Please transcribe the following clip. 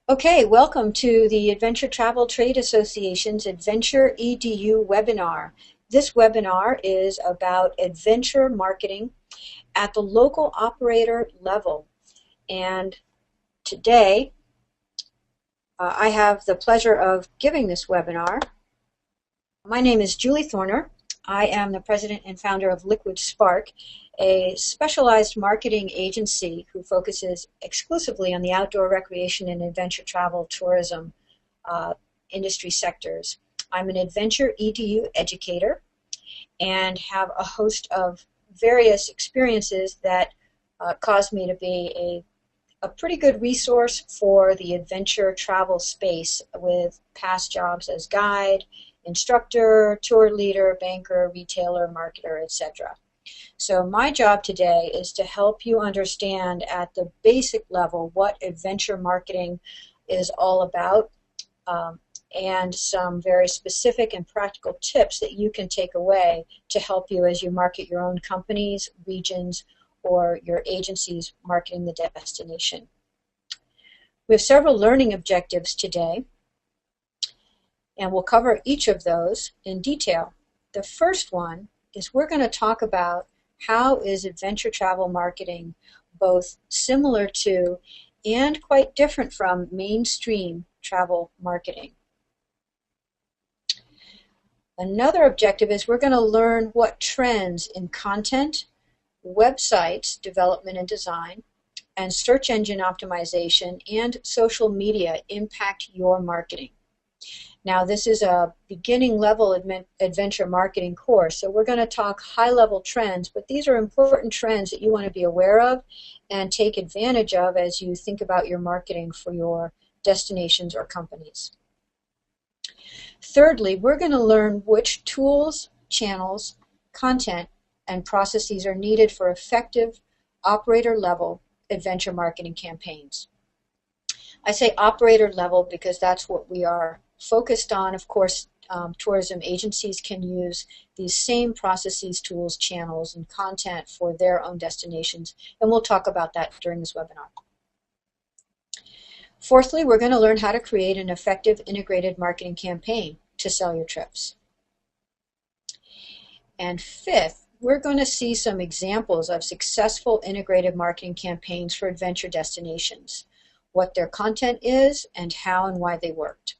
Okay, welcome to the Adventure Travel Trade Association's Adventure EDU webinar. This webinar is about adventure marketing at the local operator level. And today, I have the pleasure of giving this webinar. My name is Julie Thorner. I am the president and founder of Liquid Spark, a specialized marketing agency who focuses exclusively on the outdoor recreation and adventure travel tourism industry sectors. I'm an adventure EDU educator and have a host of various experiences that caused me to be a pretty good resource for the adventure travel space with past jobs as guide, instructor, tour leader, banker, retailer, marketer, etc. So my job today is to help you understand at the basic level what adventure marketing is all about, and some very specific and practical tips that you can take away to help you as you market your own companies, regions, or your agencies marketing the destination. We have several learning objectives today, and we'll cover each of those in detail. The first one is we're going to talk about how is adventure travel marketing both similar to and quite different from mainstream travel marketing. Another objective is we're going to learn what trends in content, websites development and design, and search engine optimization and social media impact your marketing. Now, this is a beginning level adventure marketing course, so we're going to talk high-level trends, but these are important trends that you want to be aware of and take advantage of as you think about your marketing for your destinations or companies. Thirdly, we're going to learn which tools, channels, content, and processes are needed for effective operator-level adventure marketing campaigns. I say operator level because that's what we are focused on. Of course, tourism agencies can use these same processes, tools, channels, and content for their own destinations, and we'll talk about that during this webinar. Fourthly, we're going to learn how to create an effective integrated marketing campaign to sell your trips. And fifth, we're going to see some examples of successful integrated marketing campaigns for adventure destinations, what their content is, and how and why they worked.